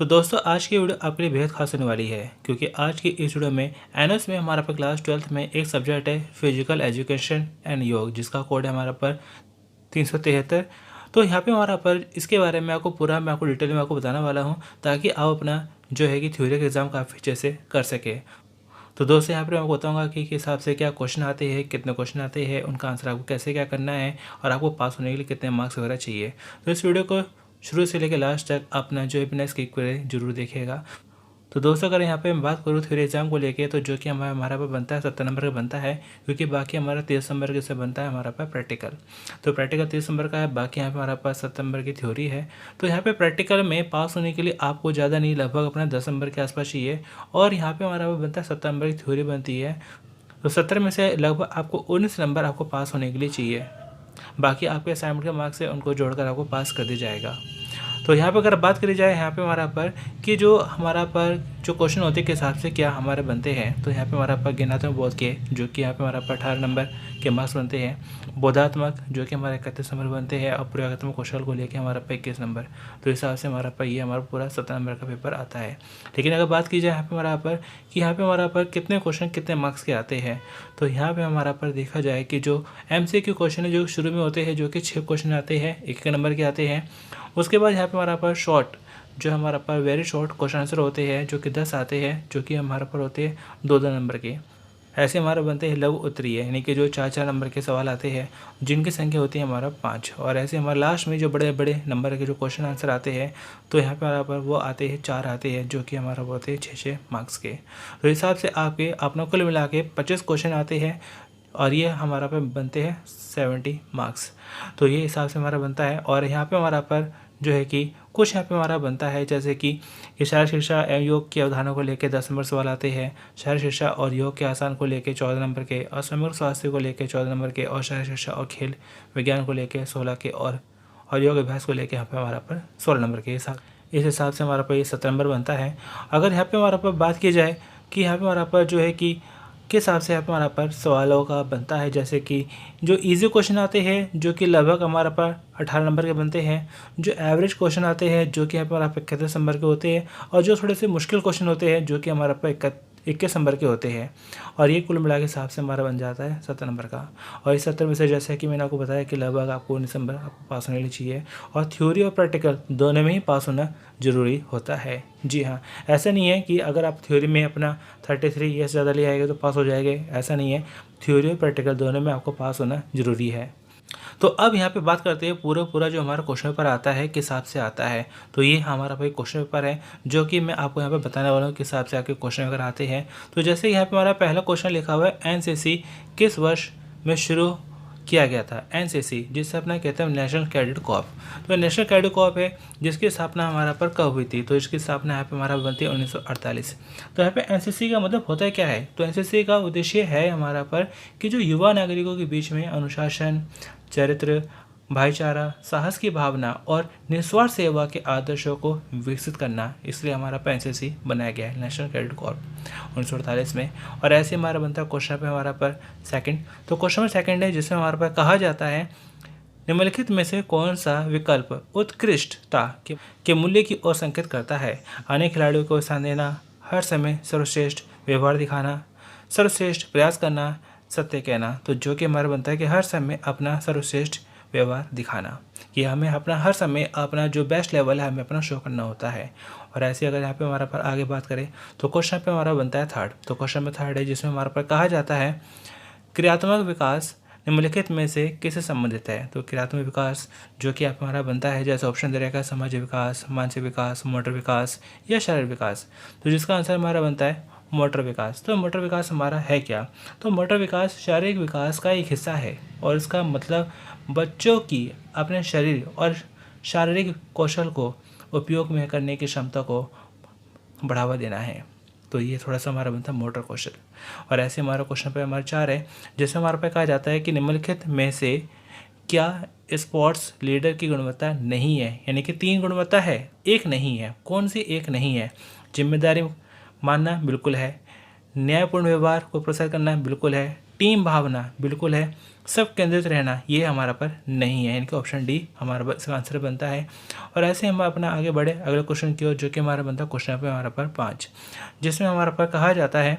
तो दोस्तों आज की वीडियो आपके लिए बेहद खास होने वाली है क्योंकि आज की इस वीडियो में एनएस में हमारा पर क्लास 12th में एक सब्जेक्ट है फिजिकल एजुकेशन एंड योग, जिसका कोड है हमारा पर 373। तो यहाँ पे हमारा पर इसके बारे में मैं आपको डिटेल में आपको बताने वाला हूँ ताकि आप अपना जो है कि थ्योरी का एग्ज़ाम काफ़ी अच्छे से कर सके। तो दोस्तों यहाँ पर मैं आपको बताऊँगा कि किस हिसाब से क्या क्वेश्चन आते हैं, कितने क्वेश्चन आते हैं, उनका आंसर आपको कैसे क्या करना है और आपको पास होने के लिए कितने मार्क्स वगैरह चाहिए। तो इस वीडियो को शुरू से लेकर लास्ट तक अपना जो है बिना स्किप करे जरूर देखिएगा। तो दोस्तों अगर यहाँ पे मैं बात करूँ थ्योरी एग्जाम को लेके, तो जो कि हमारा पर बनता है 70 नंबर का बनता है, क्योंकि बाकी हमारा 30 नंबर के से बनता है हमारा पर प्रैक्टिकल। तो प्रैक्टिकल 30 नंबर का है, बाकी यहाँ पे हमारा पास 70 नंबर की थ्योरी है। तो यहाँ पे प्रैक्टिकल में पास होने के लिए आपको ज़्यादा नहीं, लगभग अपना 10 नंबर के आसपास चाहिए। और यहाँ पर हमारा बनता है 70 नंबर की थ्योरी बनती है, तो 70 में से लगभग आपको 19 नंबर आपको पास होने के लिए चाहिए। बाकी आपके असाइनमेंट के मार्क्स है उनको जोड़कर आपको पास कर दिया जाएगा। तो यहाँ पर अगर बात करी जाए यहाँ पे हमारा पर कि जो हमारा पर जो क्वेश्चन होते के हिसाब से क्या हमारे बनते हैं, तो यहाँ पे हमारा पर ज्ञानात्मक बोध के जो कि यहाँ पे हमारा पर 18 नंबर के मार्क्स बनते हैं, बोधात्मक जो कि हमारे 31 नंबर बनते हैं, और प्रयोगात्मक कौशल को लेकर हमारा पर 21 नंबर। तो इस हिसाब से हमारा पर ये हमारा पूरा 17 नंबर का पेपर आता है। लेकिन अगर बात की जाए यहाँ पर हमारा पर कि यहाँ पर हमारा पर कितने क्वेश्चन कितने मार्क्स के आते हैं, तो यहाँ पर हमारा पर देखा जाए कि जो MCQ क्वेश्चन है जो शुरू में होते हैं, जो कि 6 क्वेश्चन आते हैं, 1 नंबर के आते हैं। उसके बाद यहाँ पे हमारा पर शॉर्ट जो हमारा पर वेरी शॉर्ट क्वेश्चन आंसर होते हैं, जो कि 10 आते हैं, जो कि हमारे पर होते हैं 2-2 नंबर के। ऐसे हमारे बनते हैं लघु उत्तरीय, यानी कि जो 4-4 नंबर के सवाल आते हैं, जिनकी संख्या होती है हमारा 5। और ऐसे हमारे लास्ट में जो बड़े बड़े नंबर के जो क्वेश्चन आंसर आते हैं, तो यहाँ पे हमारा पर वो आते हैं 4 आते हैं, जो कि हमारा होते हैं 6-6 मार्क्स के। तो इस हिसाब से आपके अपना कुल मिला के 25 क्वेश्चन आते हैं और ये हमारा पे बनते हैं 70 मार्क्स। तो ये हिसाब से हमारा बनता है। और यहाँ पे हमारा पर जो है कि कुछ यहाँ पे हमारा बनता है, जैसे कि शारीरिक शिक्षा एवं योग की अवधारणा को लेकर 10 नंबर सवाल आते हैं, शारीरिक शिक्षा और योग के आसान को लेकर 14 नंबर के, और समग्र स्वास्थ्य को लेकर 14 नंबर के, और शारीरिक शिक्षा और खेल विज्ञान को लेकर 16 के, और योग अभ्यास को लेकर यहाँ पे हमारा पर 16 नंबर के। इस हिसाब से हमारा पर ये 17 नंबर बनता है। अगर यहाँ पर हमारा पर बात की जाए कि यहाँ पर हमारा पर जो है कि किस हिसाब से हमारा पर सवालों का बनता है, जैसे कि जो इजी क्वेश्चन आते हैं जो कि लगभग हमारा पर 18 नंबर के बनते हैं, जो एवरेज क्वेश्चन आते हैं जो कि हमारा पर 31 नंबर के होते हैं, और जो थोड़े से मुश्किल क्वेश्चन होते हैं जो कि हमारा पर 21 नंबर के होते हैं। और ये कुल मिला के हिसाब से हमारा बन जाता है 70 नंबर का। और इस 70 में से जैसे कि मैंने आपको बताया कि लगभग आपको 19 नंबर आपको पास होने के लिए चाहिए, और थ्योरी और प्रैक्टिकल दोनों में ही पास होना ज़रूरी होता है। जी हाँ, ऐसा नहीं है कि अगर आप थ्योरी में अपना 33 या ज़्यादा ले आएंगे तो पास हो जाएंगे, ऐसा नहीं है। थ्योरी और प्रैक्टिकल दोनों में आपको पास होना ज़रूरी है। तो अब यहाँ पे बात करते हैं पूरा जो हमारा क्वेश्चन पेपर आता है किस हिसाब से आता है। तो ये हमारा भाई क्वेश्चन पेपर है जो कि मैं आपको यहाँ पे बताने वाला हूँ किस हिसाब से आपके क्वेश्चन वगैरह आते हैं। तो जैसे यहाँ पे हमारा पहला क्वेश्चन लिखा हुआ है, NCC किस वर्ष में शुरू किया गया था। NCC जिससे अपना कहते हैं नेशनल कैडेट कॉर्प। तो नेशनल कैडेट कॉर्प है जिसकी स्थापना हमारा पर कब हुई थी, तो इसकी स्थापना यहाँ पे हमारा बनती है 1948। तो यहाँ पे NCC का मतलब होता है क्या है, तो NCC का उद्देश्य है हमारा पर कि जो युवा नागरिकों के बीच में अनुशासन, चरित्र, भाईचारा, साहस की भावना और निस्वार्थ सेवा के आदर्शों को विकसित करना, इसलिए हमारा पर NCC बनाया गया है, नेशनल कैडेट कॉर्प 1948 में। और ऐसे हमारा बनता है क्वेश्चन पे हमारा पर सेकंड। तो क्वेश्चन में सेकंड है जिसमें हमारे पर कहा जाता है निम्नलिखित में से कौन सा विकल्प उत्कृष्टता के मूल्य की ओर संकेत करता है। अन्य खिलाड़ियों को स्थान देना, हर समय सर्वश्रेष्ठ व्यवहार दिखाना, सर्वश्रेष्ठ प्रयास करना, सत्य कहना। तो जो कि हमारा बनता है कि हर समय अपना सर्वश्रेष्ठ व्यवहार दिखाना, कि हमें अपना हर समय अपना जो बेस्ट लेवल है हमें अपना शो करना होता है। और ऐसे अगर यहाँ पे हमारा पर आगे बात करें तो क्वेश्चन पे हमारा बनता है थर्ड। तो क्वेश्चन में थर्ड है जिसमें हमारे पर कहा जाता है क्रियात्मक विकास निम्नलिखित में से किससे संबंधित है। तो क्रियात्मक विकास जो कि आप हमारा बनता है, जैसे ऑप्शन दे रहेगा सामाजिक विकास, मानसिक विकास, मोटर विकास या शारीरिक विकास। तो जिसका आंसर हमारा बनता है मोटर विकास। तो मोटर विकास हमारा है क्या, तो मोटर विकास शारीरिक विकास का एक हिस्सा है, और इसका मतलब बच्चों की अपने शरीर और शारीरिक कौशल को उपयोग में करने की क्षमता को बढ़ावा देना है। तो ये थोड़ा सा हमारा बनता है मोटर कौशल। और ऐसे हमारा क्वेश्चन पे हमारा 4 है जिसमें हमारे पे कहा जाता है कि निम्नलिखित में से क्या स्पोर्ट्स लीडर की गुणवत्ता नहीं है, यानी कि 3 गुणवत्ता है, एक नहीं है। कौन सी एक नहीं है। जिम्मेदारी मानना बिल्कुल है, न्यायपूर्ण व्यवहार को प्रोत्साहित करना बिल्कुल है, टीम भावना बिल्कुल है, सब केंद्रित रहना ये हमारा पर नहीं है। इनके ऑप्शन डी हमारा इसका आंसर बनता है। और ऐसे हम अपना आगे बढ़े अगले क्वेश्चन की ओर, जो कि हमारा बनता है क्वेश्चन पे हमारा पर 5, जिसमें हमारा पर कहा जाता है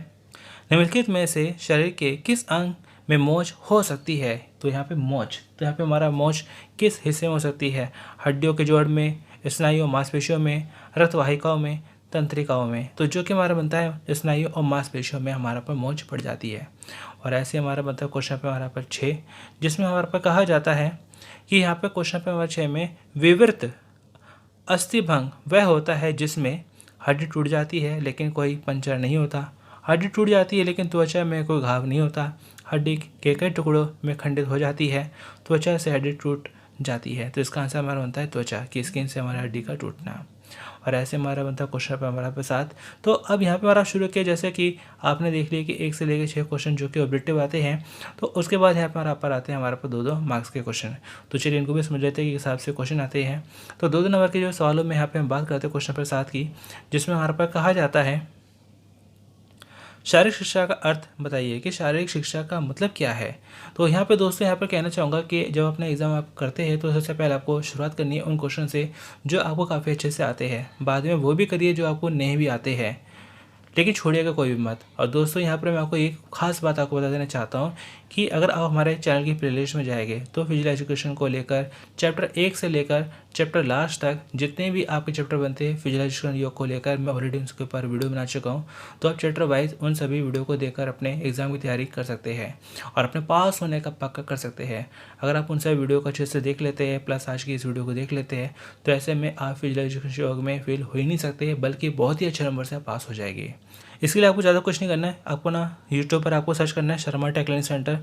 निम्नलिखित में से शरीर के किस अंग में मोच हो सकती है। तो यहाँ पे मोच, तो यहाँ पे हमारा मोच किस हिस्से में हो सकती है? हड्डियों के जोड़ में, स्नायुओं मांसपेशियों में, रक्तवाहिकाओं में, तंत्रिकाओं में। तो जो कि हमारा बनता है स्नायुओं और मांसपेशियों में हमारा पर मोच पड़ जाती है। और ऐसे हमारा बनता है क्वेश्चन पे हमारा पर 6, जिसमें हमारे पर कहा जाता है कि यहाँ पे क्वेश्चन पे हमारा 6 में विवृत अस्थिभंग वह होता है जिसमें हड्डी टूट जाती है लेकिन कोई पंचर नहीं होता, हड्डी टूट जाती है लेकिन त्वचा में कोई घाव नहीं होता, हड्डी के कई टुकड़ों में खंडित हो जाती है, त्वचा से हड्डी टूट जाती है। तो इसका आंसर हमारा बनता है त्वचा की स्किन से हमारी हड्डी का टूटना। और ऐसे हमारा बनता है क्वेश्चन पे हमारा पे 7। तो अब यहाँ पे हमारा शुरू किया, जैसे कि आपने देख लिया कि 1 से लेकर 6 क्वेश्चन जो कि ऑब्जेक्टिव आते हैं, तो उसके बाद यहाँ पर आते हैं हमारे पास 2-2 मार्क्स के क्वेश्चन। तो चलिए इनको भी समझ लेते हैं कि हिसाब से क्वेश्चन आते हैं। तो 2-2 नंबर के जो सवालों में यहाँ पे हम बात करते हैं क्वेश्चन पर 7 की, जिसमें हमारे पास कहा जाता है शारीरिक शिक्षा का अर्थ बताइए कि शारीरिक शिक्षा का मतलब क्या है। तो यहाँ पे दोस्तों यहाँ पर कहना चाहूँगा कि जब अपना एग्ज़ाम आप करते हैं तो सबसे पहले आपको शुरुआत करनी है उन क्वेश्चन से जो आपको काफ़ी अच्छे से आते हैं, बाद में वो भी करिए जो आपको नहीं भी आते हैं, लेकिन छोड़िएगा कोई भी मत। और दोस्तों यहाँ पर मैं आपको एक खास बात आपको बता देना चाहता हूँ कि अगर आप हमारे चैनल की प्लेलिस्ट में जाएंगे तो फिजिकल एजुकेशन को लेकर चैप्टर 1 से लेकर चैप्टर लास्ट तक जितने भी आपके चैप्टर बनते हैं फिजिकल एजुकेशन योग को लेकर मैं ऑलरेडी उसके ऊपर वीडियो बना चुका हूँ। तो आप चैप्टर वाइज उन सभी वीडियो को देखकर अपने एग्जाम की तैयारी कर सकते हैं और अपने पास होने का पक्का कर सकते हैं। अगर आप उन सभी वीडियो को अच्छे से देख लेते हैं प्लस आज की इस वीडियो को देख लेते हैं तो ऐसे में आप फिजिकल एजुकेशन योग में फेल हो ही नहीं सकते, बल्कि बहुत ही अच्छे नंबर से पास हो जाएगी। इसके लिए आपको ज़्यादा कुछ नहीं करना है, आपको ना यूट्यूब पर आपको सर्च करना है शर्मा टेक लर्निंग सेंटर।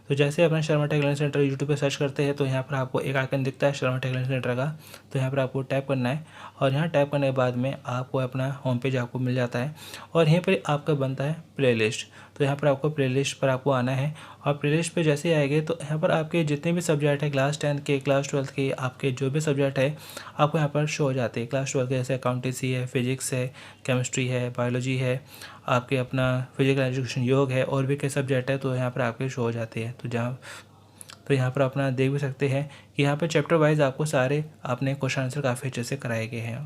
तो जैसे अपना Sharma tech learning centre YouTube पे सर्च करते हैं तो यहाँ पर आपको एक आइकन दिखता है शर्मा टेक लर्निंग सेंटर का, तो यहाँ पर आपको टाइप करना है और यहाँ टाइप करने के बाद में आपको अपना होम पेज आपको मिल जाता है और यहीं पर आपका बनता है प्लेलिस्ट। तो यहाँ पर आपको प्लेलिस्ट पर आपको आना है और प्लेलिस्ट पे जैसे ही आएंगे तो यहाँ पर आपके जितने भी सब्जेक्ट है क्लास 10 के क्लास 12 के आपके जो भी सब्जेक्ट है आपको यहाँ पर शो हो जाते हैं। क्लास 12 के जैसे अकाउंटेंसी है, फिजिक्स है, केमिस्ट्री है, बायोलॉजी है, आपके अपना फिजिकल एजुकेशन योग है और भी कई सब्जेक्ट है तो यहाँ पर आपके शो हो जाते हैं। तो यहाँ पर अपना देख भी सकते हैं कि यहाँ पर चैप्टर वाइज आपको सारे आपने क्वेश्चन आंसर काफ़ी अच्छे से कराए गए हैं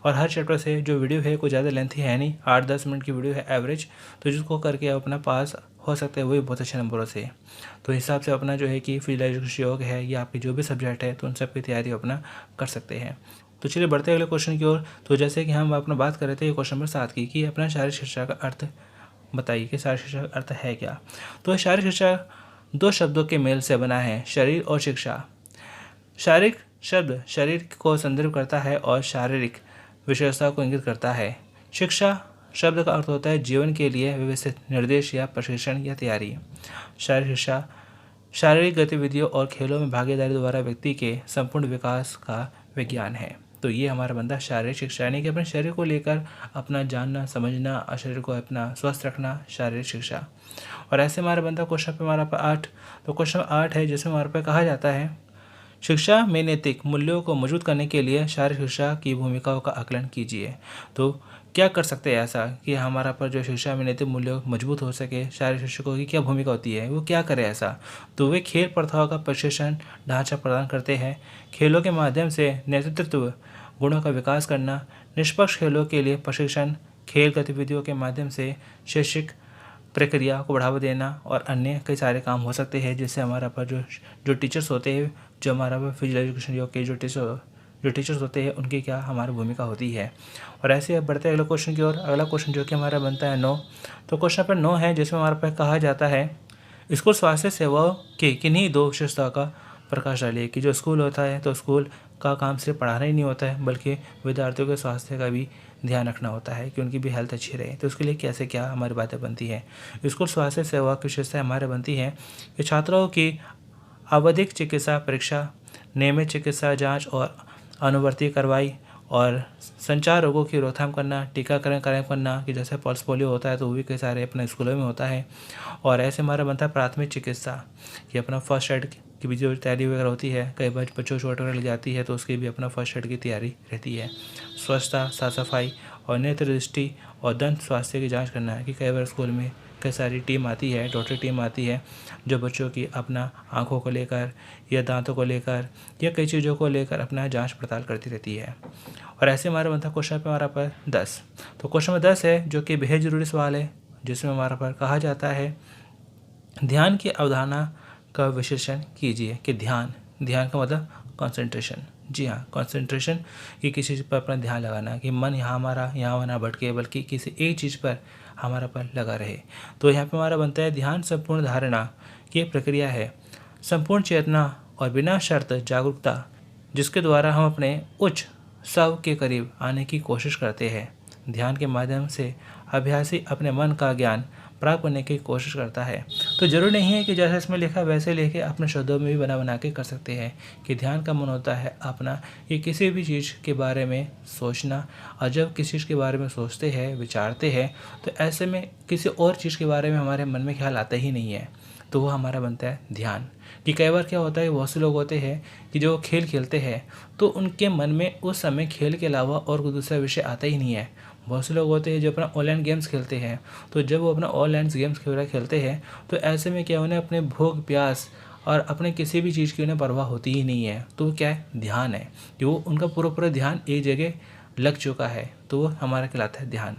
और हर चैप्टर से जो वीडियो है कोई ज़्यादा लेंथी है नहीं, 8-10 मिनट की वीडियो है एवरेज, तो जिसको करके आप अपना पास हो सकते हैं वही बहुत अच्छे नंबरों से। तो हिसाब से अपना जो है कि फिजिकल एजुकेशन योग है या आपके जो भी सब्जेक्ट है तो उन सब की तैयारी अपना कर सकते हैं। तो चलिए बढ़ते अगले क्वेश्चन की ओर। तो जैसे कि हम अपना बात कर रहे थे क्वेश्चन नंबर 7 की कि अपना शारीरिक शिक्षा का अर्थ बताइए कि शारीरिक शिक्षा का अर्थ है क्या। तो शारीरिक शिक्षा 2 शब्दों के मेल से बना है, शरीर और शिक्षा। शारीरिक शब्द शरीर को संदर्भ करता है और शारीरिक विशेषता को इंगित करता है। शिक्षा शब्द का अर्थ होता है जीवन के लिए व्यवस्थित निर्देश या प्रशिक्षण या तैयारी। शारीरिक शिक्षा शारीरिक गतिविधियों और खेलों में भागीदारी द्वारा व्यक्ति के संपूर्ण विकास का विज्ञान है। तो ये हमारा बनता है शारीरिक शिक्षा, यानी कि अपने शरीर को लेकर अपना जानना समझना, शरीर को अपना स्वस्थ रखना, शारीरिक शिक्षा। और ऐसे हमारा बनता क्वेश्चन पे हमारा 8। तो क्वेश्चन 8 है जिसमें हमारे पे कहा जाता है शिक्षा में नैतिक मूल्यों को मजबूत करने के लिए शारीरिक शिक्षा की भूमिकाओं का आकलन कीजिए। तो क्या कर सकते हैं ऐसा कि हमारा पर जो शिक्षा में नैतिक मूल्य मजबूत हो सके, शारीरिक शिक्षकों की क्या भूमिका होती है, वो क्या करें ऐसा। तो वे खेल प्रथाओं का प्रशिक्षण ढांचा प्रदान करते हैं, खेलों के माध्यम से नेतृत्व गुणों का विकास करना, निष्पक्ष खेलों के लिए प्रशिक्षण, खेल गतिविधियों के माध्यम से शैक्षिक प्रक्रिया को बढ़ावा देना और अन्य कई सारे काम हो सकते हैं जिससे हमारा पर जो टीचर्स होते हैं, जो हमारा पर फिजिकल एजुकेशन योग के जो टीचर्स होते हैं उनकी क्या हमारी भूमिका होती है। और ऐसे अब बढ़ते हैं अगले क्वेश्चन की ओर। अगला क्वेश्चन जो कि हमारा बनता है 9। तो क्वेश्चन पर 9 है जिसमें हमारे पास कहा जाता है स्कूल स्वास्थ्य सेवाओं के किन्हीं 2 विशेषताओं का प्रकाश डालिए। कि जो स्कूल होता है तो स्कूल का काम सिर्फ पढ़ाना ही नहीं होता है बल्कि विद्यार्थियों के स्वास्थ्य का भी ध्यान रखना होता है कि उनकी भी हेल्थ अच्छी रहे। तो उसके लिए कैसे क्या हमारी बातें बनती हैं। स्कूल स्वास्थ्य सेवा की विशेषता हमारे बनती है कि छात्रों की आवधिक चिकित्सा परीक्षा, नियमित चिकित्सा जाँच और अनुवर्ती कार्रवाई और संचार रोगों की रोकथाम करना, टीकाकरण करना कि जैसे पल्स पोलियो होता है तो वो भी कई सारे अपने स्कूलों में होता है। और ऐसे हमारा बनता है प्राथमिक चिकित्सा कि अपना फर्स्ट एड की भी जो तैयारी वगैरह होती है, कई बार बच्चों चोट वगैरह लग जाती है तो उसकी भी अपना फर्स्ट एड की तैयारी रहती है। स्वच्छता, साफ सफाई और नेत्र दृष्टि और दंत स्वास्थ्य की जाँच करना है कि कई बार स्कूल में कई सारी टीम आती है, डॉक्टर टीम आती है जो बच्चों की अपना आँखों को लेकर या दांतों को लेकर या कई चीज़ों को लेकर अपना जांच पड़ताल करती रहती है। और ऐसे हमारा बनता है क्वेश्चन पे हमारा पर 10। तो क्वेश्चन नंबर 10 है जो कि बेहद ज़रूरी सवाल है, जिसमें हमारा पर कहा जाता है ध्यान की अवधारणा का विश्लेषण कीजिए। कि ध्यान का मतलब कंसंट्रेशन। जी हाँ, कंसंट्रेशन कि किसी चीज़ पर अपना ध्यान लगाना, कि मन यहाँ ना भटके बल्कि किसी एक चीज़ पर हमारा पर लगा रहे। तो यहाँ पे हमारा बनता है ध्यान संपूर्ण धारणा की एक प्रक्रिया है, संपूर्ण चेतना और बिना शर्त जागरूकता, जिसके द्वारा हम अपने उच्च स्व के करीब आने की कोशिश करते हैं। ध्यान के माध्यम से अभ्यासी अपने मन का ज्ञान प्राप्त करने की कोशिश करता है। तो जरूरी नहीं है कि जैसे इसमें लिखा वैसे लेके अपने शब्दों में भी बना के कर सकते हैं। कि ध्यान का मन होता है अपना ये किसी भी चीज़ के बारे में सोचना, और जब किसी चीज़ के बारे में सोचते हैं, विचारते हैं, तो ऐसे में किसी और चीज़ के बारे में हमारे मन में ख्याल आता ही नहीं है, तो वो हमारा बनता है ध्यान। कि कई बार क्या होता है, बहुत से लोग होते हैं कि जो खेल खेलते हैं तो उनके मन में उस समय खेल के अलावा और कोई दूसरा विषय आता ही नहीं है। बहुत से लोग होते हैं जो अपना ऑनलाइन गेम्स खेलते हैं, तो जब वो अपना ऑनलाइन गेम्स खेलते हैं तो ऐसे में क्या उन्हें अपने भूख प्यास और अपने किसी भी चीज़ की उन्हें परवाह होती ही नहीं है। तो क्या है, ध्यान है कि वो उनका पूरा ध्यान एक जगह लग चुका है, तो वो हमारा कहलाता है ध्यान।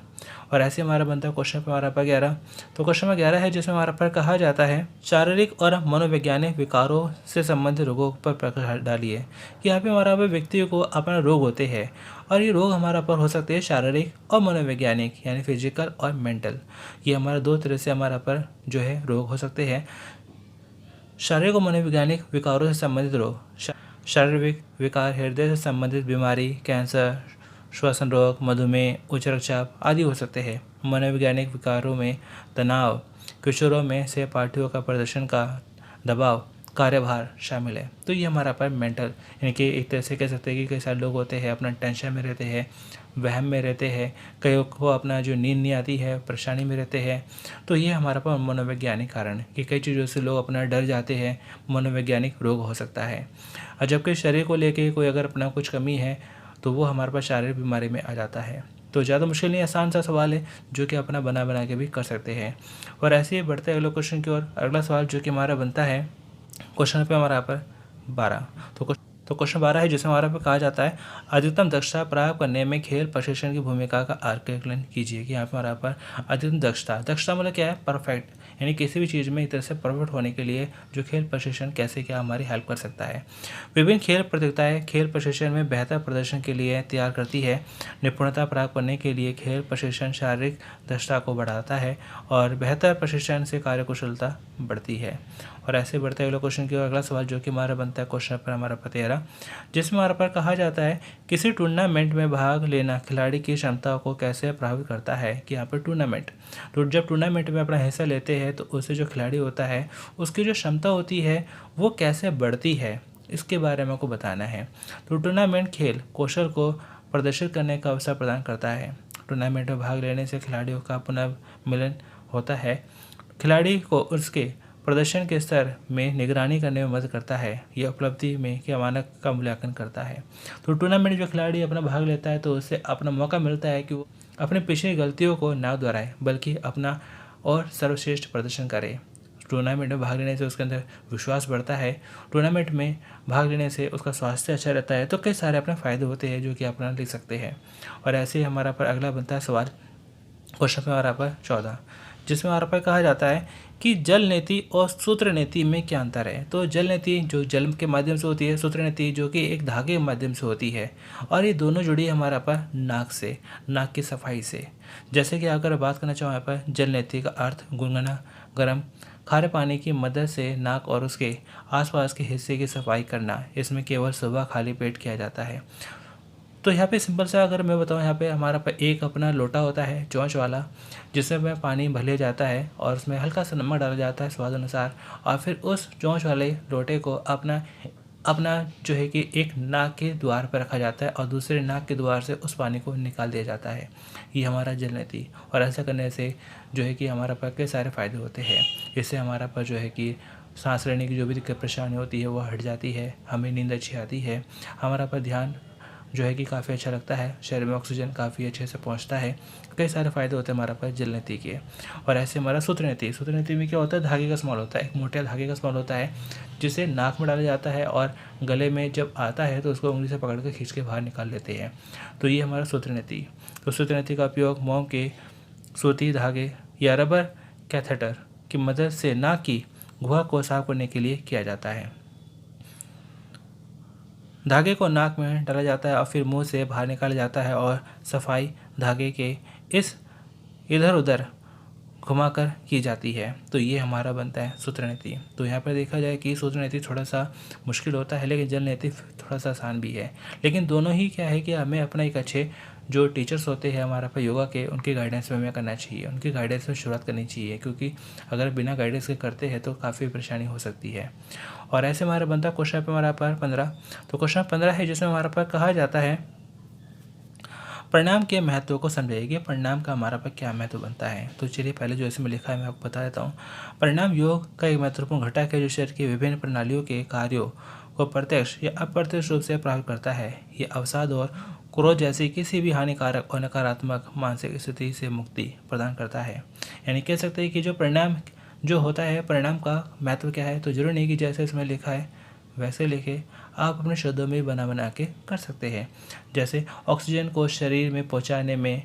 और ऐसे हमारा बनता है क्वेश्चन पे हमारा पर 11। तो क्वेश्चन नंबर 11 है जिसमें हमारा पर कहा जाता है शारीरिक और मनोवैज्ञानिक विकारों से संबंधित रोगों पर प्रकाश डालिए। कि यहाँ पे हमारा पर व्यक्ति को अपना रोग होते हैं, और ये रोग हमारा पर हो सकते हैं शारीरिक और मनोवैज्ञानिक, यानी फिजिकल और मेंटल। ये हमारा दो तरह से हमारा पर जो है रोग हो सकते हैं। शारीरिक और मनोवैज्ञानिक विकारों से संबंधित रोग, शारीरिक विकार हृदय से संबंधित बीमारी, कैंसर, श्वसन रोग, मधुमेह, उच्च रक्तचाप आदि हो सकते हैं। मनोवैज्ञानिक विकारों में तनाव, किशोरों में सहपाठियों का प्रदर्शन का दबाव, कार्यभार शामिल है। तो ये हमारा पर मेंटल, यानी कि एक तरह से कह सकते हैं कि कई सारे लोग होते हैं अपना टेंशन में रहते हैं, वहम में रहते हैं, कई को अपना जो नींद नहीं आती है, परेशानी में रहते हैं। तो ये हमारा पर मनोवैज्ञानिक कारण है कि कई चीज़ों से लोग अपना डर जाते हैं, मनोवैज्ञानिक रोग हो सकता है। और जबकि शरीर को लेके कोई अगर अपना कुछ कमी है तो वो हमारे पास शारीरिक बीमारी में आ जाता है। तो ज़्यादा मुश्किल नहीं, आसान सा सवाल है जो कि अपना बना के भी कर सकते हैं। और ऐसे ही बढ़ते हैं अगले क्वेश्चन की ओर। अगला सवाल जो कि हमारा बनता है क्वेश्चन पे हमारा पर 12। तो क्वेश्चन 12 है जिसमें हमारा पे कहा जाता है अधिकतम दक्षता प्राप्त करने में खेल प्रशिक्षण की भूमिका का आकलन कीजिए। कि यहाँ पे हमारा पर अधिकतम दक्षता मतलब क्या है, परफेक्ट, यानी किसी भी चीज़ में एक तरह से परफेक्ट होने के लिए जो खेल प्रशिक्षण कैसे क्या हमारी हेल्प कर सकता है। विभिन्न खेल प्रतियोगिताएं खेल प्रशिक्षण में बेहतर प्रदर्शन के लिए तैयार करती है। निपुणता प्राप्त करने के लिए खेल प्रशिक्षण शारीरिक दक्षता को बढ़ाता है और बेहतर प्रशिक्षण से कार्यकुशलता बढ़ती है। और ऐसे बढ़ते अगले क्वेश्चन की ओर। अगला सवाल जो कि हमारा बनता है क्वेश्चन पर हमारा 13, जिसमें हमारे पर कहा जाता है किसी टूर्नामेंट में भाग लेना खिलाड़ी की क्षमता को कैसे प्रभावित करता है। कि यहाँ पर टूर्नामेंट, तो जब टूर्नामेंट में अपना हिस्सा लेते हैं तो उससे जो खिलाड़ी होता है उसकी जो क्षमता होती है वो कैसे बढ़ती है, इसके बारे में आपको बताना है। तो टूर्नामेंट खेल कौशल को प्रदर्शित करने का अवसर प्रदान करता है। टूर्नामेंट में भाग लेने से खिलाड़ियों का पुनर्मिलन होता है। खिलाड़ी को उसके प्रदर्शन के स्तर में निगरानी करने में मदद करता है। यह उपलब्धि में क्या मानक का मूल्यांकन करता है। तो टूर्नामेंट जो खिलाड़ी अपना भाग लेता है तो उससे अपना मौका मिलता है कि वो अपने पिछली गलतियों को ना दोहराए बल्कि अपना और सर्वश्रेष्ठ प्रदर्शन करे। टूर्नामेंट में भाग लेने से उसके अंदर विश्वास बढ़ता है। टूर्नामेंट में भाग लेने से उसका स्वास्थ्य अच्छा रहता है। तो कई सारे अपने फ़ायदे होते हैं जो कि अपना लिख सकते हैं। और ऐसे ही हमारा पर अगला बनता है सवाल क्वेश्चन पे हमारा पर 14, जिसमें हमारे पर कहा जाता है कि जल नीति और सूत्र नीति में क्या अंतर है। तो जल नीति जो जल के माध्यम से होती है, सूत्र नीति जो कि एक धागे के माध्यम से होती है, और ये दोनों जुड़ी है हमारा पर नाक से, नाक की सफाई से। जैसे कि अगर बात करना चाहूँ यहाँ पर जल नीति का अर्थ गुनगुना गर्म खारे पानी की मदद से नाक और उसके आसपास के हिस्से की सफाई करना। इसमें केवल सुबह खाली पेट किया जाता है। तो यहाँ पे सिंपल सा अगर मैं बताऊँ, यहाँ पे हमारा पर एक अपना लोटा होता है चोंच वाला, जिसमें पानी भर लिया जाता है और उसमें हल्का सा नमक डाला जाता है स्वाद अनुसार, और फिर उस चोंच वाले लोटे को अपना जो है कि एक नाक के द्वार पर रखा जाता है और दूसरे नाक के द्वार से उस पानी को निकाल दिया जाता है। ये हमारा जल नीति। और ऐसा करने से जो है कि हमारा पर कई सारे फ़ायदे होते हैं। इससे हमारा पर जो है कि सांस लेने की जो भी दिक्कत परेशानी होती है वो हट जाती है, हमें नींद अच्छी आती है, हमारा पर ध्यान जो है कि काफ़ी अच्छा लगता है, शरीर में ऑक्सीजन काफ़ी अच्छे से पहुँचता है। कई सारे फ़ायदे होते हैं हमारे पास जल नीति के। और ऐसे हमारा सूत्र नीति में क्या होता है, धागे का इस्तेमाल होता है, एक मोटे धागे का इस्तेमाल होता है जिसे नाक में डाला जाता है और गले में जब आता है तो उसको उंगली से पकड़ कर खींच के बाहर निकाल लेते हैं। तो ये हमारा सूत्र नीति। तो सूत्र नीति का उपयोग मोम के सूती धागे या रबर कैथेटर की मदद से नाक की गुहा को साफ करने के लिए किया जाता है। धागे को नाक में डाला जाता है और फिर मुंह से बाहर निकाला जाता है और सफाई धागे के इस इधर उधर घुमाकर की जाती है। तो ये हमारा बनता है सूत्र नीति। तो यहाँ पर देखा जाए कि सूत्र नीति थोड़ा सा मुश्किल होता है, लेकिन जल नीति थोड़ा सा आसान भी है। लेकिन दोनों ही क्या है कि हमें अपना एक अच्छे जो टीचर्स होते हैं हमारा पर योगा के, उनके गाइडेंस में हमें करना चाहिए, उनकी गाइडेंस में शुरुआत करनी चाहिए, क्योंकि अगर बिना गाइडेंस के करते हैं तो काफ़ी परेशानी हो सकती है। और ऐसे हमारा बनता है क्वेश्चन पे हमारा पर 15। तो क्वेश्चन 15 है जिसमें हमारा पर कहा जाता है परिणाम के महत्व को समझाइए कि परिणाम का हमारा पर क्या महत्व बनता है। तो चलिए पहले जो इसमें लिखा है मैं आपको बता देता हूँ। परिणाम योग का एक महत्वपूर्ण घटक है जो शरीर की विभिन्न प्रणालियों के कार्यों को प्रत्यक्ष या अप्रत्यक्ष रूप से प्रभावित करता है। ये अवसाद और क्रोध जैसी किसी भी हानिकारक और नकारात्मक मानसिक स्थिति से मुक्ति प्रदान करता है। यानी कह सकते हैं कि जो परिणाम जो होता है, परिणाम का महत्व क्या है। तो जरूर नहीं कि जैसे इसमें लिखा है वैसे लिखे, आप अपने शब्दों में बना बना के कर सकते हैं। जैसे ऑक्सीजन को शरीर में पहुंचाने में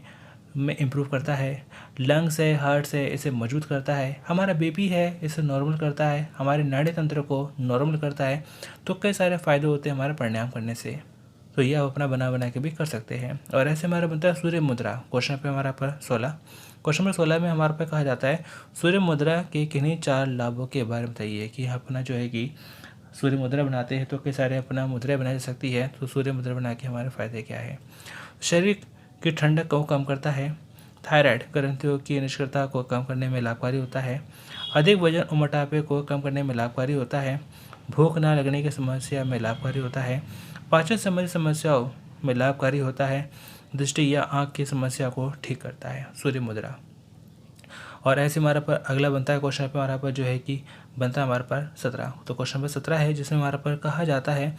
इम्प्रूव करता है, लंग्स है, हार्ट से इसे मजबूत करता है, हमारा बीपी है इसे नॉर्मल करता है, हमारे नाड़ी तंत्र को नॉर्मल करता है। तो कई सारे फ़ायदे होते हैं हमारे प्राणायाम करने से। तो ये आप अपना बना के भी कर सकते हैं। और ऐसे हमारा बनता है सूर्य मुद्रा। क्वेश्चन पे हमारा पर 16, क्वेश्चन नंबर 16 में हमारे पे कहा जाता है सूर्य मुद्रा के किन्हीं 4 लाभों के बारे में बताइए कि अपना जो है कि सूर्य मुद्रा बनाते हैं तो कई सारे अपना मुद्रा बनाई जा सकती है। तो सूर्य मुद्रा बना के हमारे फ़ायदे क्या है। शरीर की ठंडक को कम करता है, थायराइड ग्रंथियों की निष्क्रियता को कम करने में लाभकारी होता है, अधिक वजन और मोटापे को कम करने में लाभकारी होता है, भूख न लगने की समस्या में लाभकारी होता है, पाचन संबंधी समस्याओं में लाभकारी होता है, दृष्टि या आँख की समस्या को ठीक करता है सूर्य मुद्रा। और ऐसे हमारा पर अगला बनता है क्वेश्चन पे हमारा पर जो है कि बनता है हमारे पर 17। तो क्वेश्चन नंबर 17 है जिसमें हमारा पर कहा जाता है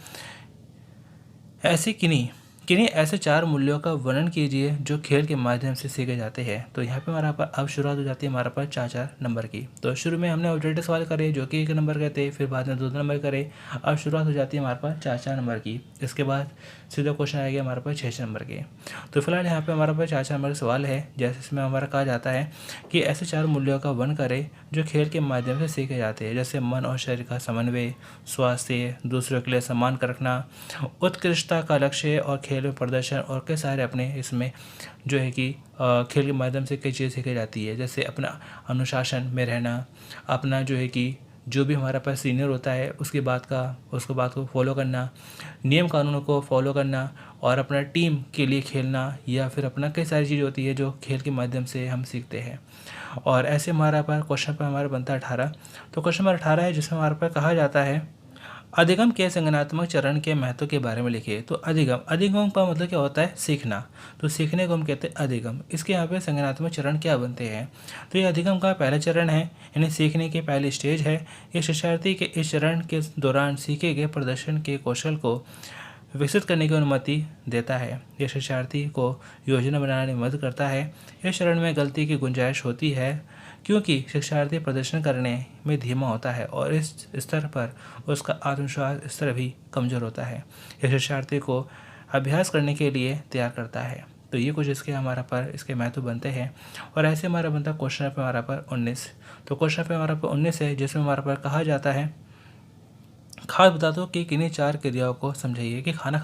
ऐसे किन्हीं ऐसे 4 मूल्यों का वर्णन कीजिए जो खेल के माध्यम से सीखे जाते हैं। तो यहाँ पे हमारा पर अब शुरुआत हो जाती है हमारा पर 4 नंबर की। तो शुरू में हमने ऑब्जेक्टिव सवाल करे जो कि 1 नंबर के थे, फिर बाद में 2 नंबर करे। अब शुरुआत हो जाती है हमारे पास 4 नंबर की। इसके बाद सीधा क्वेश्चन आएगा हमारे पास 6 नंबर के। तो फिलहाल यहाँ पे हमारे पास 4 नंबर का सवाल है, जैसे इसमें हमारा कहा जाता है कि ऐसे 4 मूल्यों का वर्णन करें जो खेल के माध्यम से सीखे जाते हैं, जैसे मन और शरीर का समन्वय, स्वास्थ्य, दूसरों के लिए सम्मान का रखना, उत्कृष्टता का लक्ष्य और खेल में प्रदर्शन। और कई सारे अपने इसमें जो है कि खेल के माध्यम से कई चीज़ें सीखी जाती है, जैसे अपना अनुशासन में रहना, अपना जो है कि जो भी हमारा पास सीनियर होता है उसकी बात को फॉलो करना, नियम कानूनों को फॉलो करना, और अपना टीम के लिए खेलना, या फिर अपना कई सारी चीज़ होती है जो खेल के माध्यम से हम सीखते हैं। और ऐसे हमारा पर क्वेश्चन पर हमारा बनता है 18। तो क्वेश्चन नंबर 18 है जिसमें हमारे पर कहा जाता है अधिगम के संज्ञानात्मक चरण के महत्व के बारे में लिखिए। तो अधिगम का मतलब क्या होता है, सीखना। तो सीखने को हम कहते हैं अधिगम। इसके यहाँ पे संज्ञानात्मक चरण क्या बनते हैं। तो ये अधिगम का पहला चरण है, यानी सीखने की पहली स्टेज है। ये शिक्षार्थी के इस चरण के दौरान सीखे गए प्रदर्शन के कौशल को विकसित करने की अनुमति देता है। यह शिक्षार्थी को योजना बनाने में मदद करता है। इस चरण में गलती की गुंजाइश होती है क्योंकि शिक्षार्थी प्रदर्शन करने में धीमा होता है और इस स्तर पर उसका आत्मविश्वास स्तर भी कमज़ोर होता है। यह शिक्षार्थी को अभ्यास करने के लिए तैयार करता है। तो ये कुछ इसके हमारा पर इसके महत्व बनते हैं। और ऐसे हमारा बनता क्वेश्चन पे हमारा पर 19। तो क्वेश्चन पे हमारा पर 19 है जिसमें हमारा पर कहा जाता है खाद्य पदार्थों की किन्हीं 4 क्रियाओं को समझाइए कि खाना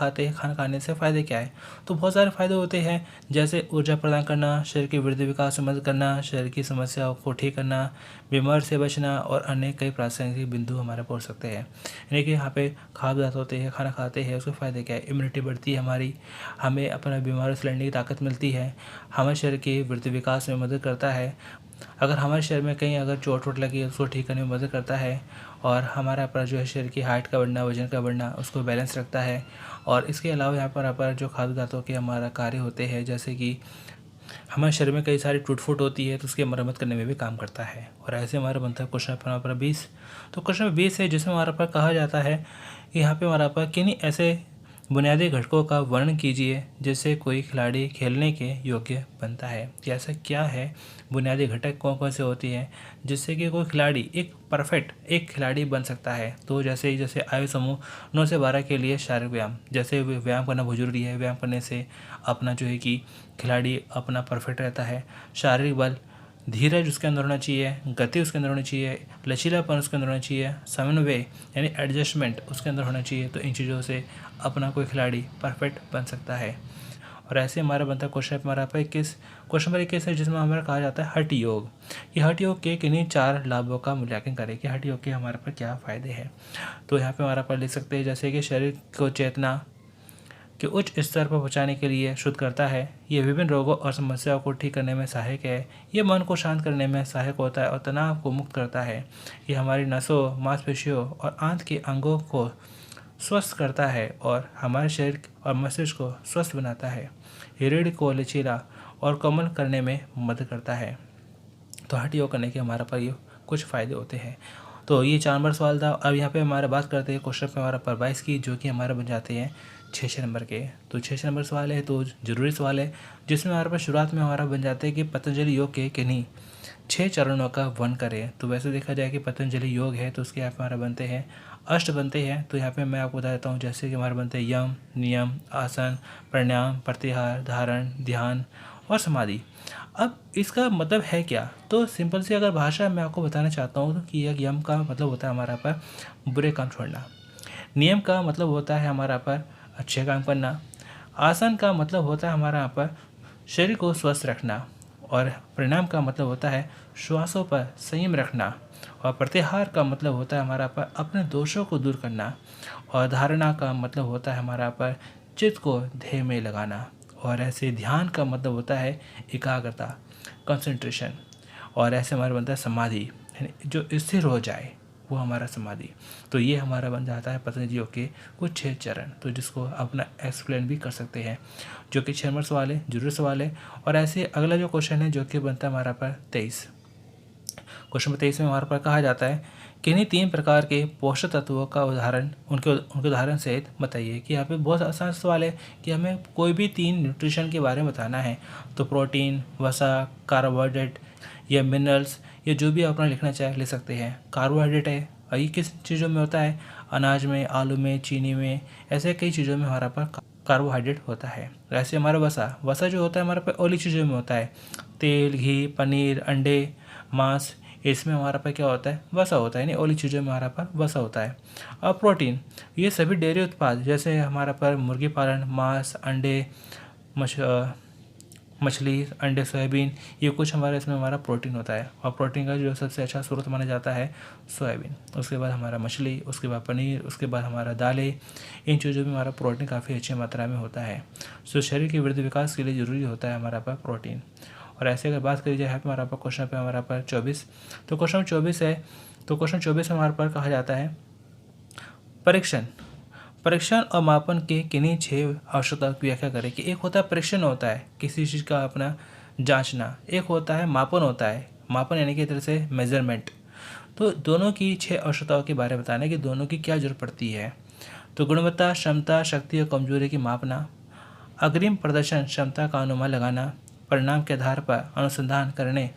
खाने से फ़ायदे क्या है। तो बहुत सारे फ़ायदे होते हैं, जैसे ऊर्जा प्रदान करना, शरीर के वृद्धि विकास में मदद करना, शरीर की समस्याओं को ठीक करना, बीमार से बचना, और अन्य कई प्रासंगिक बिंदु हमारे पहुँच सकते हैं। यानी कि यहाँ पे खाद्य पदार्थ होते हैं, खाना खाते हैं, उसके फ़ायदे क्या है। इम्यूनिटी बढ़ती है हमारी, हमें अपना बीमारी से लड़ने की ताकत मिलती है, हमारे शरीर के वृद्धि विकास में मदद करता है, अगर हमारे शरीर में कहीं अगर चोट वोट लगी उसको ठीक करने में मदद करता है, और हमारा अपना जो है शरीर की हाइट का बढ़ना, वजन का बढ़ना, उसको बैलेंस रखता है। और इसके अलावा यहाँ पर जो खाद्य पदार्थों के हमारा कार्य होते हैं, जैसे कि हमारे शरीर में कई सारी टूट फूट होती है तो उसकी मरम्मत करने में भी काम करता है। और ऐसे हमारा बनता है क्वेश्चन पर 20। तो क्वेश्चन 20 है जिसमें हमारा पर कहा जाता है कि यहाँ पे हमारा पर किन्हीं ऐसे बुनियादी घटकों का वर्णन कीजिए जिससे कोई खिलाड़ी खेलने के योग्य बनता है। कि ऐसा क्या है, बुनियादी घटक कौन कौन से होती हैं जिससे कि कोई खिलाड़ी एक परफेक्ट एक खिलाड़ी बन सकता है। तो जैसे आयु समूह 9 से 12 के लिए शारीरिक व्यायाम, जैसे व्यायाम करना बहुत जरूरी है। व्यायाम करने से अपना जो है कि खिलाड़ी अपना परफेक्ट रहता है। शारीरिक बल, धीरज उसके अंदर होना चाहिए, गति उसके अंदर होनी चाहिए, लचीलापन उसके अंदर होना चाहिए, समन्वय यानी एडजस्टमेंट उसके अंदर होना चाहिए। तो इन चीज़ों से अपना कोई खिलाड़ी परफेक्ट बन सकता है। और ऐसे हमारा बनता है क्वेश्चन हमारा पर 21, क्वेश्चन नंबर 21 है जिसमें हमारा कहा जाता है हठ योग। कि हठ योग के किन्हीं 4 लाभों का मूल्यांकन करें कि हठ योग के हमारे पर क्या फ़ायदे हैं। तो यहाँ पे हमारा पर लिख सकते हैं जैसे कि शरीर को चेतना के उच्च स्तर पर पहुंचाने के लिए शुद्ध करता है। ये विभिन्न रोगों और समस्याओं को ठीक करने में सहायक है। ये मन को शांत करने में सहायक होता है और तनाव को मुक्त करता है। ये हमारी नसों, मांसपेशियों और आंत के अंगों को स्वस्थ करता है और हमारे शरीर और मस्तिष्क को स्वस्थ बनाता है। ये रीढ़ को लचीला और कोमल करने में मदद करता है। तो हठ योग करने के हमारा पर ये कुछ फ़ायदे होते हैं। तो ये 4 नंबर सवाल था। अब यहाँ पे हमारा बात करते हैं क्वेश्चन पे हमारा पर 22 की, जो कि हमारे बन जाते हैं 6 नंबर के। तो 6 नंबर सवाल है तो ज़रूरी सवाल है जिसमें हमारे पास शुरुआत में हमारा बन जाता है कि पतंजलि योग के किन्हीं 6 चरणों का वर्णन करें। तो वैसे देखा जाए कि पतंजलि योग है तो उसके यहाँ पे हमारा बनते हैं अष्ट बनते हैं। तो यहाँ पे मैं आपको बता देता हूँ जैसे कि हमारे बनते हैं यम, नियम, आसन, प्राणायाम, प्रत्याहार, धारण, ध्यान और समाधि। अब इसका मतलब है क्या, तो सिंपल सी अगर भाषा मैं आपको बताना चाहता हूँ तो कि यम का मतलब होता है हमारा पर बुरे काम छोड़ना, नियम का मतलब होता है हमारा पर अच्छे काम करना, आसन का मतलब होता है हमारा यहाँ पर शरीर को स्वस्थ रखना, और परिणाम का मतलब होता है श्वासों पर संयम रखना, और प्रत्याहार का मतलब होता है हमारा पर अपने दोषों को दूर करना, और धारणा का मतलब होता है हमारा पर चित्त को ध्येय में लगाना, और ऐसे ध्यान का मतलब होता है एकाग्रता, कंसंट्रेशन, और ऐसे हमारा बनता है समाधि यानी जो स्थिर हो जाए वो हमारा समाधि। तो ये हमारा बन जाता है पतंजलि योग के कुछ 6 चरण, तो जिसको अपना एक्सप्लेन भी कर सकते हैं, जो कि 6 नंबर सवाल है, जरूरी सवाल है। और ऐसे अगला जो क्वेश्चन है जो कि बनता है हमारा पर 23, क्वेश्चन नंबर 23 में हमारे पर कहा जाता है किन्हीं 3 प्रकार के पोषक तत्वों का उदाहरण उनके उदाहरण सहित बताइए। कि यहाँ पे बहुत आसान सवाल है कि हमें कोई भी 3 न्यूट्रिशन के बारे में बताना है। तो प्रोटीन, वसा, कार्बोहाइड्रेट या मिनरल्स, ये जो भी अपना लिखना चाहे लिख सकते हैं। कार्बोहाइड्रेट है और ये किस चीज़ों में होता है, अनाज में, आलू में, चीनी में, ऐसे कई चीज़ों में हमारा पर कार्बोहाइड्रेट होता है। ऐसे हमारा वसा जो होता है हमारे पर ऑयली चीज़ों में होता है, तेल, घी, पनीर, अंडे, मांस, इसमें हमारा पर क्या होता है, वसा होता है, यानी ऑयली चीज़ों में हमारा पर वसा होता है। और प्रोटीन, ये सभी डेयरी उत्पाद जैसे हमारा पर मुर्गी पालन, मांस, अंडे, मछली, अंडे, सोयाबीन, ये कुछ हमारे इसमें हमारा प्रोटीन होता है। और प्रोटीन का जो सबसे अच्छा स्रोत माना जाता है सोयाबीन, उसके बाद हमारा मछली, उसके बाद पनीर, उसके बाद हमारा दालें, इन चीज़ों में हमारा प्रोटीन काफ़ी अच्छी मात्रा में होता है। सो शरीर के वृद्धि विकास के लिए ज़रूरी होता है हमारा पर प्रोटीन। और ऐसे अगर बात करी जाए यहाँ पर हमारा पर क्वेश्चन पे हमारा पर 24, तो क्वेश्चन 24 है। तो क्वेश्चन 24 में हमारे पर कहा जाता है परीक्षण और मापन के किन्हीं 6 आवश्यकताओं की व्याख्या करें। कि एक होता है परीक्षण होता है किसी चीज़ का अपना जांचना, एक होता है मापन होता है, मापन यानी कि एक तरह से मेजरमेंट। तो दोनों की 6 आवश्यकताओं के बारे में बताना है कि दोनों की क्या जरूरत पड़ती है। तो गुणवत्ता, क्षमता, शक्ति और कमजोरी की मापना, अग्रिम प्रदर्शन क्षमता का अनुमान लगाना, परिणाम के आधार पर अनुसंधान करने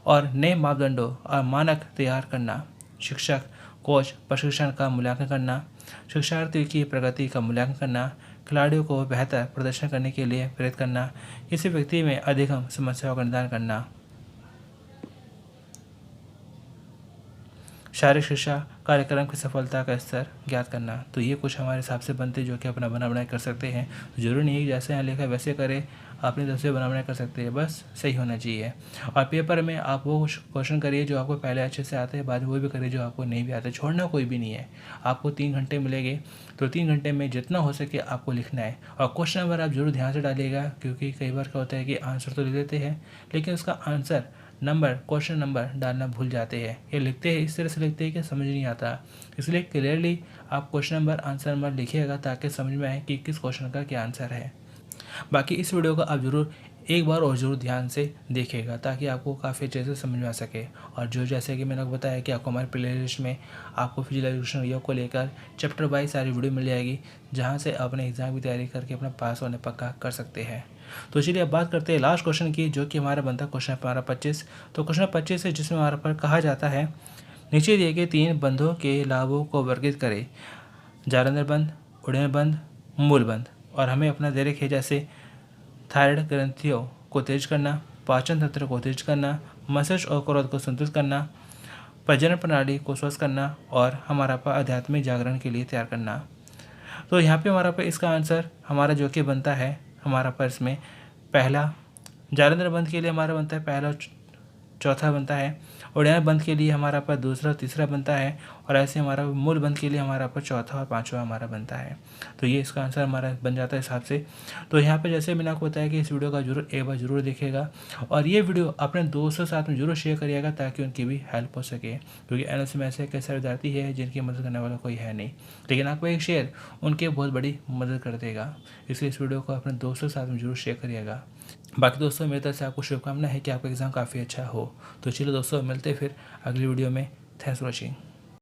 और नए मापदंडों और मानक तैयार करना, शिक्षक, कोच, प्रशिक्षण का मूल्यांकन करना, शिक्षार्थी की प्रगति का मूल्यांकन करना, खिलाड़ियों को बेहतर प्रदर्शन करने के लिए प्रेरित करना, किसी व्यक्ति में अधिगम समस्याओं का निदान करना, शारीरिक शिक्षा कार्यक्रम की सफलता का स्तर ज्ञात करना। तो ये कुछ हमारे हिसाब से बनते जो कि अपना बना बनाए कर सकते हैं। जरूरी नहीं है कि जैसे यहाँ लिखा है वैसे करें, अपनी तरफ से बना बनाए कर सकते हैं, बस सही होना चाहिए। और पेपर में आप वो क्वेश्चन करिए जो आपको पहले अच्छे से आते हैं, बाद में वो भी करिए जो आपको नहीं भी आते। छोड़ना कोई भी नहीं है। आपको 3 घंटे मिलेंगे तो 3 घंटे में जितना हो सके आपको लिखना है। और क्वेश्चन नंबर आप जरूर ध्यान से डालिएगा, क्योंकि कई बार क्या होता है कि आंसर तो लिख देते हैं लेकिन उसका आंसर नंबर, क्वेश्चन नंबर डालना भूल जाते हैं। ये लिखते हैं इस तरह से लिखते हैं कि समझ नहीं आता। इसलिए क्लियरली आप क्वेश्चन नंबर, आंसर नंबर लिखिएगा ताकि समझ में आए कि किस क्वेश्चन का क्या आंसर है। बाकी इस वीडियो को आप ज़रूर एक बार और ज़रूर ध्यान से देखिएगा ताकि आपको काफ़ी अच्छे से समझ में आ सके। और जो जैसे कि मैंने आपको बताया कि आपको हमारे प्लेलिस्ट में आपको फिजिकल एजुकेशन योग को लेकर चैप्टर वाइज सारी वीडियो मिल जाएगी, जहाँ से अपने एग्ज़ाम की तैयारी करके अपना पास होने पक्का कर सकते हैं। तो चलिए अब बात करते हैं लास्ट क्वेश्चन की, जो कि हमारा बनता है क्वेश्चन हमारा 25। तो क्वेश्चन 25 है जिसमें हमारा पर कहा जाता है, नीचे दिए गए 3 बंधों के लाभों को वर्गीकृत करें। जालंधर बंध, उड़ेन बंध, मूल बंध। और हमें अपना दे रखे जैसे थायराइड ग्रंथियों को तेज करना, पाचन तंत्र को तेज करना, मस्तिष्क और क्रोध को संतुलित करना, प्रजनन प्रणाली को स्वस्थ करना और हमारा पर आध्यात्मिक जागरण के लिए तैयार करना। तो यहाँ पे हमारा पर इसका आंसर हमारा जो कि बनता है हमारा पर इसमें पहला, जालंधर बंध के लिए हमारा बनता है पहला, चौथा बनता है। उड़ान बंध के लिए हमारा पर दूसरा, तीसरा बनता है। और ऐसे हमारा मूल बंध के लिए हमारा पर चौथा और पांचवा हमारा बनता है। तो ये इसका आंसर हमारा बन जाता है हिसाब से। तो यहाँ पे जैसे मैंने आपको बताया कि इस वीडियो का जरूर एक बार जरूर देखिएगा और ये वीडियो अपने दोस्तों के साथ में जरूर शेयर करिएगा ताकि उनकी भी हेल्प हो सके, क्योंकि एनएलसी में ऐसे कैसे विद्यार्थी है जिनकी मदद करने वाला कोई है नहीं, लेकिन आपको एक शेयर उनके बहुत बड़ी मदद कर देगा। इसलिए इस वीडियो को अपने दोस्तों के साथ में जरूर शेयर करिएगा। बाकी दोस्तों मेरी तरफ से आपको शुभकामना है कि आपका एग्ज़ाम काफ़ी अच्छा हो। तो चलिए दोस्तों मिलते हैं फिर अगली वीडियो में। Thanks for watching.